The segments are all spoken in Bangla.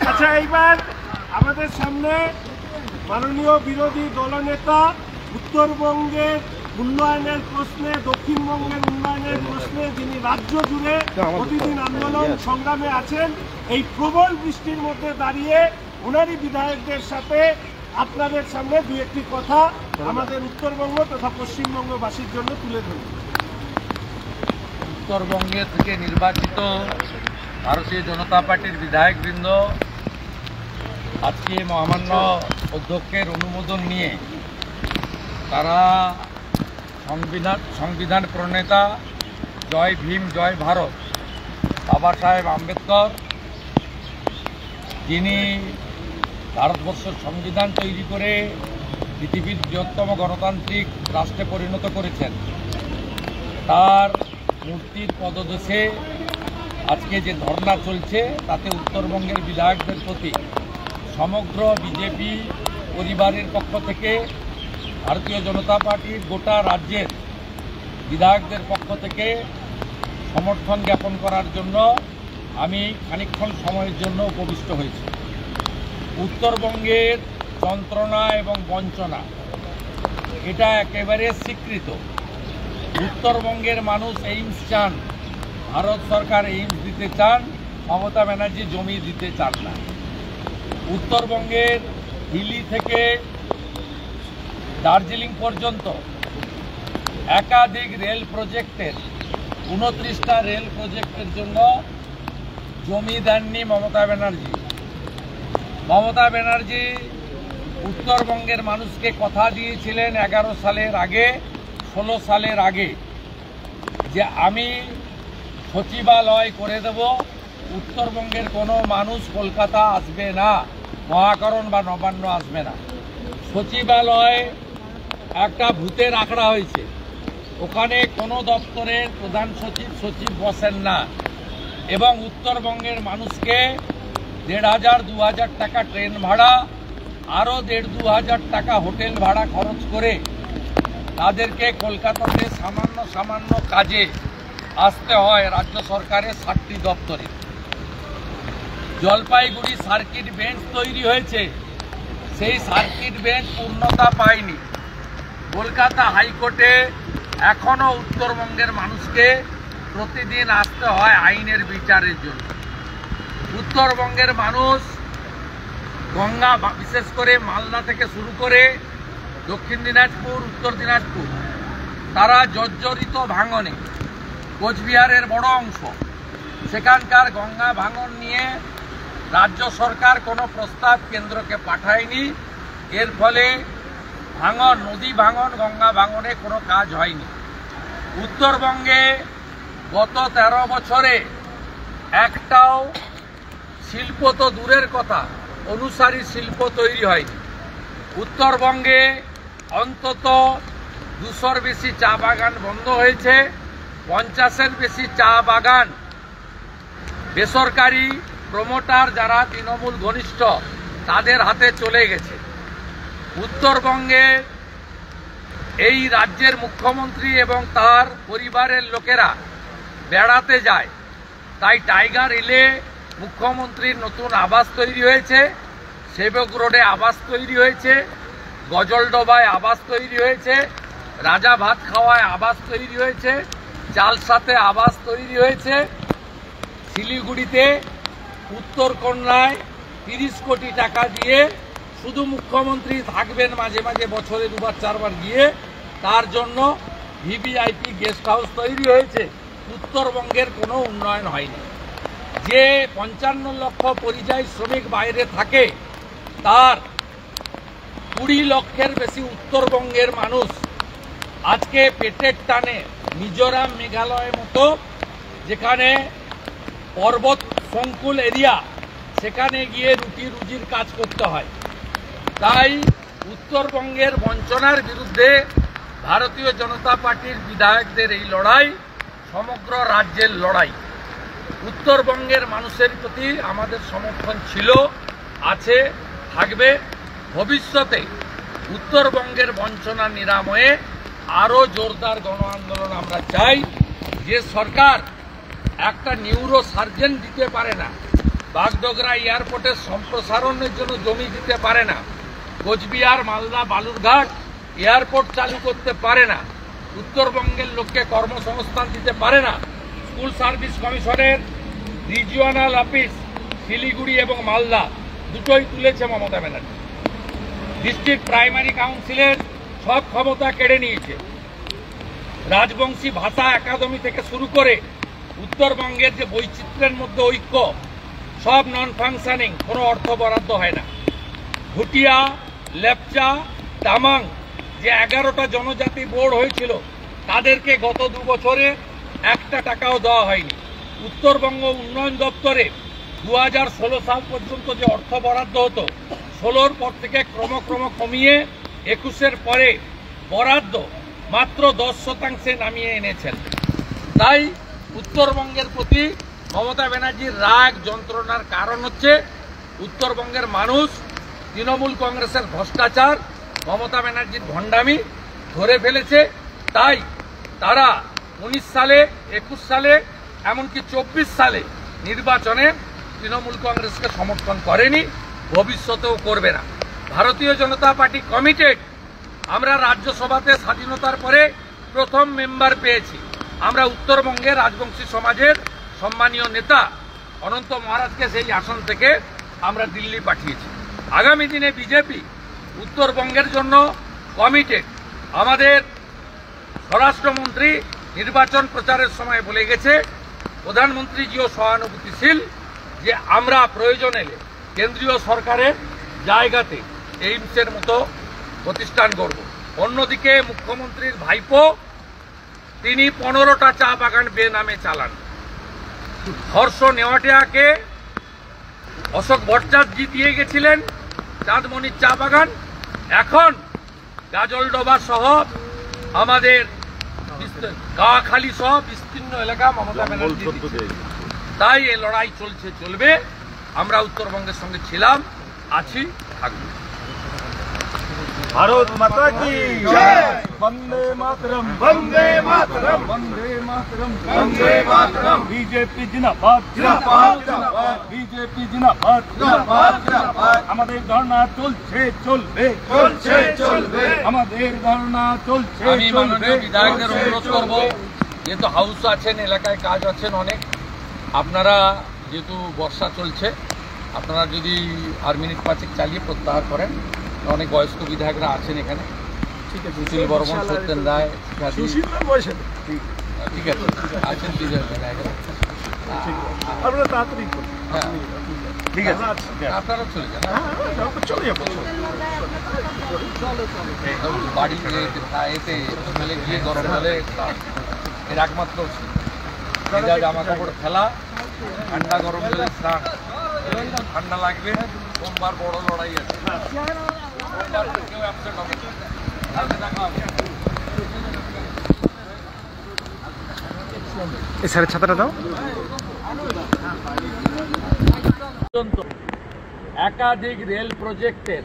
আচ্ছা, এইবার আমাদের সামনে মাননীয় বিরোধী দলনেতা উত্তরবঙ্গের উন্নয়নের প্রশ্নে, দক্ষিণবঙ্গের উন্নয়নের প্রশ্নে যিনি রাজ্য জুড়ে প্রতিদিন আন্দোলন সংগ্রামে আছেন, এই প্রবল বৃষ্টির মধ্যে দাঁড়িয়ে ওনারই বিধায়কদের সাথে আপনাদের সামনে দু একটি কথা আমাদের উত্তরবঙ্গ তথা পশ্চিমবঙ্গবাসীর জন্য তুলে ধরুন। উত্তরবঙ্গে থেকে নির্বাচিত ভারতীয় জনতা পার্টির বিধায়কবৃন্দ আজকে মহামান্য অধ্যক্ষের অনুমোদন নিয়ে তারা সংবিধান প্রণেতা জয় ভীম জয় ভারত বাবা সাহেব আম্বেদকর, যিনি ভারতবর্ষের সংবিধান তৈরি করে পৃথিবীর বৃহত্তম গণতান্ত্রিক রাষ্ট্রে পরিণত করেছেন, তার মূর্তির পদদেশে আজকে যে ধর্না চলছে তাতে উত্তরবঙ্গের বিধায়কদের প্রতি সমগ্র বিজেপি পরিবারের পক্ষ থেকে ভারতীয় জনতা পার্টির গোটা রাজ্যের বিধায়কদের পক্ষ থেকে সমর্থন জ্ঞাপন করার জন্য আমি খানিকক্ষণ সময়ের জন্য উপবিষ্ট হয়েছি। উত্তরবঙ্গের যন্ত্রণা এবং বঞ্চনা এটা একেবারে স্বীকৃত। উত্তরবঙ্গের মানুষ এইমস চান, ভারত সরকার এইমস দিতে চান, মমতা ব্যানার্জি জমি দিতে চান না। উত্তরবঙ্গের হিলি থেকে দার্জিলিং পর্যন্ত একাধিক রেল প্রজেক্টের 29টা রেল প্রজেক্টের জন্য জমি দেননি মমতা ব্যানার্জি। মমতা ব্যানার্জি উত্তরবঙ্গের মানুষকে কথা দিয়েছিলেন 11 সালের আগে, 16 সালের আগে, যে আমি সচিবালয় করে দেব, উত্তরবঙ্গের কোনো মানুষ কলকাতা আসবে না, মহাকরণ বা নবান্ন আসবে না। সচিবালয় একটা ভূতের আখড়া হয়েছে, ওখানে কোনো দপ্তরের প্রধান সচিব বসেন না এবং উত্তরবঙ্গের মানুষকে 1500-2000 টাকা ট্রেন ভাড়া, আরও 1500-2000 টাকা হোটেল ভাড়া খরচ করে তাদেরকে কলকাতাতে সামান্য কাজে আসতে হয় রাজ্য সরকারের 7টি দপ্তরে। জলপাইগুড়ি সার্কিট বেঞ্চ তৈরি হয়েছে, সেই সার্কিট বেঞ্চ পূর্ণতা পায়নি। কলকাতা হাইকোর্টে এখনও উত্তরবঙ্গের মানুষকে প্রতিদিন আসতে হয় আইনের বিচারের জন্য। উত্তরবঙ্গের মানুষ গঙ্গা, বিশেষ করে মালদা থেকে শুরু করে দক্ষিণ দিনাজপুর, উত্তর দিনাজপুর, তারা জর্জরিত ভাঙনে, কোচবিহারের বড় অংশ, সেখানকার গঙ্গা ভাঙন নিয়ে রাজ্য সরকার কোনো প্রস্তাব কেন্দ্রকে পাঠায়নি। এর ফলে ভাঙন, নদী ভাঙন, গঙ্গা ভাঙনে কোনো কাজ হয়নি। উত্তরবঙ্গে গত 13 বছরে একটাও শিল্প তো দূরের কথা, অনুসারী শিল্প তৈরি হয়নি। উত্তরবঙ্গে অন্তত 200-র বেশি চা বাগান বন্ধ হয়েছে, 50-এর বেশি চা বাগান বেসরকারি প্রমোটার যারা তৃণমূল ঘনিষ্ঠ তাদের হাতে চলে গেছে। উত্তরবঙ্গে এই রাজ্যের মুখ্যমন্ত্রী এবং তার পরিবারের লোকেরা বেড়াতে যায়, তাই টাইগার হিলে মুখ্যমন্ত্রীর নতুন আবাস তৈরি হয়েছে, সেবক রোডে আবাস তৈরি হয়েছে, গজলডোবায় আবাস তৈরি হয়েছে, রাজা ভাত খাওয়ায় আবাস তৈরি হয়েছে, চালসাতে আবাস তৈরি হয়েছে। শিলিগুড়িতে উত্তরকন্যায় 30 কোটি টাকা দিয়ে শুধু মুখ্যমন্ত্রী থাকবেন মাঝে মাঝে, বছরে 2-4 বার গিয়ে, তার জন্য ভিভিআইপি গেস্ট হাউস তৈরি হয়েছে। উত্তরবঙ্গের কোনো উন্নয়ন হয়নি। যে 55 লক্ষ পরিযায়ী শ্রমিক বাইরে থাকে, তার 20 লক্ষের বেশি উত্তরবঙ্গের মানুষ আজকে পেটের টানে মিজোরাম মেঘালয়ের মতো যেখানে পর্বত সংকুল এরিয়া সেখানে গিয়ে রুটি রুজির কাজ করতে হয়। তাই উত্তরবঙ্গের বঞ্চনার বিরুদ্ধে ভারতীয় জনতা পার্টির বিধায়কদের এই লড়াই সমগ্র রাজ্যের লড়াই। উত্তরবঙ্গের মানুষের প্রতি আমাদের সমর্থন ছিল, আছে, থাকবে। ভবিষ্যতে উত্তরবঙ্গের বঞ্চনা নিরাময়ে আরও জোরদার গণ আন্দোলন আমরা চাই। যে সরকার একটা নিউরো সার্জন দিতে পারে না, বাগডোগরা এয়ারপোর্টের সম্প্রসারণের জন্য জমি দিতে পারে না, কোচবিহার মালদা বালুরঘাট এয়ারপোর্ট চালু করতে পারে না, উত্তরবঙ্গের লোককে কর্মসংস্থান দিতে পারে না, স্কুল সার্ভিস কমিশনের রিজিওনাল অফিস শিলিগুড়ি এবং মালদা দুটোই তুলেছে মমতা ব্যানার্জি। ডিস্ট্রিক্ট প্রাইমারি কাউন্সিলের সব ক্ষমতা কেড়ে নিয়েছে। রাজবংশী ভাষা একাডেমি থেকে শুরু করে উত্তরবঙ্গের যে বৈচিত্র্যের মধ্যে ঐক্য, সব নন ফাংশনিং, কোনো অর্থ বরাদ্দ হয় না। ভুটিয়া, লেপচা, তামাং যে 11টা জনজাতি বোর্ড হয়েছিল তাদেরকে গত 2 বছরে একটা টাকাও দেওয়া হয়নি। উত্তরবঙ্গ উন্নয়ন দপ্তরে 2016 সাল পর্যন্ত যে অর্থ বরাদ্দ হতো 16-র পর থেকে ক্রম কমিয়ে 21-এর পরে বরাদ্দ মাত্র 10% নামিয়ে এনেছেন। তাই উত্তরবঙ্গের প্রতি মমতা ব্যানার্জির রাগ যন্ত্রণার কারণ হচ্ছে উত্তরবঙ্গের মানুষ তৃণমূল কংগ্রেসের ভ্রষ্টাচার, মমতা ব্যানার্জির ভণ্ডামি ধরে ফেলেছে। তাই তারা 19 সালে, 21 সালে, এমনকি 24 সালে নির্বাচনে তৃণমূল কংগ্রেসকে সমর্থন করেনি, ভবিষ্যতেও করবে না। ভারতীয় জনতা পার্টি কমিটেড। আমরা রাজ্যসভাতে স্বাধীনতার পরে প্রথম মেম্বার পেয়েছি। আমরা উত্তরবঙ্গে রাজবংশী সমাজের সম্মানীয় নেতা অনন্ত মহারাজকে সেই আসন থেকে আমরা দিল্লি পাঠিয়েছি। আগামী দিনে বিজেপি উত্তরবঙ্গের জন্য কমিটেড। আমাদের স্বরাষ্ট্রমন্ত্রী নির্বাচন প্রচারের সময় বলে গেছে, প্রধানমন্ত্রীজিও সহানুভূতিশীল, যে আমরা প্রয়োজন এলে কেন্দ্রীয় সরকারের জায়গাতে এইমসের মতো প্রতিষ্ঠান গড়ব। অন্যদিকে মুখ্যমন্ত্রীর ভাইপো তিনি 15টা চা বাগান বেনামে চালান। হর্ষ নেওয়াটিয়াকে অশোক ভট্টাচার্য দিয়ে গেছিলেন চাঁদমণির চা বাগান। এখন গাজলডোবা সহ আমাদের গাখালি সহ বিস্তীর্ণ এলাকা মমতা ব্যানার্জি। তাই এই লড়াই চলছে, চলবে। আমরা উত্তরবঙ্গের সঙ্গে ছিলাম, আছি, থাকবো। ভারত মাতা কি জয়। বন্দে মাতরম, বন্দে মাতরম, বন্দে মাতরম, বন্দে মাতরম। বিজেপি জিন্দাবাদ, জিন্দাবাদ, জিন্দাবাদ। বিজেপি জিন্দাবাদ, জিন্দাবাদ, জিন্দাবাদ। আমাদের ধর্ণা চলছে, চলবে, চলছে, চলবে। আমাদের ধর্ণা চলছে। আমি মাননীয় বিধায়কদের অনুরোধ করব, যেহেতু হাউস আছেন, এলাকায় কাজ আছেন অনেক, আপনারা যেহেতু বর্ষা চলছে, আপনারা যদি আর মিনিট 5 চালিয়ে প্রত্যাহার করেন। অনেক বয়স্ক বিধায়করা আছেন এখানে, ঠিক আছে, সুশীল বর্মন, সত্যেন রায়, ঠিক আছে, আছেন বিধায়করা, ঠিক আছে, আপনারা চলে যান, চলে যাবো বাড়ি এতে গিয়ে গরম হলে এর একমাত্র জামা কাপড় ফেলা, ঠান্ডা গরম জলে স্নান, ঠান্ডা লাগবে। সোমবার বড় লড়াই আছে, সোমবার কেউ অ্যাবসেন্ট হবে না, কালকে দেখা হবে। এই স্যারের ছাতাটা দাও। একাধিক রেল প্রজেক্টের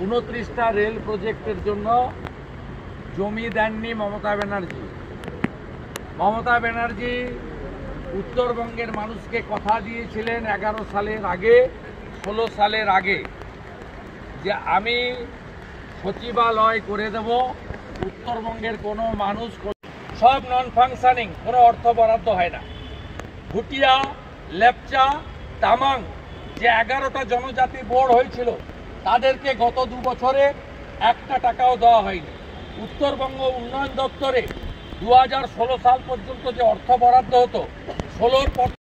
29টা রেল প্রজেক্টের জন্য জমি দেননি মমতা ব্যানার্জি। মমতা ব্যানার্জি উত্তরবঙ্গের মানুষকে কথা দিয়েছিলেন 11 সালের আগে, 16 সালের আগে, যে আমি সচিবালয় করে দেব, উত্তরবঙ্গের কোনো মানুষ, সব নন ফাংশনিং, কোনো অর্থ বরাদ্দ হয় না। ভুটিয়া, লেপচা, তামাং যে 11টা জনজাতি বোর্ড হয়েছিল তাদেরকে গত 2 বছরে একটা টাকাও দেওয়া হয়নি। উত্তরবঙ্গ উন্নয়ন দপ্তরে 2016 সাল পর্যন্ত যে অর্থ বরাদ্দ হতো 16-র পর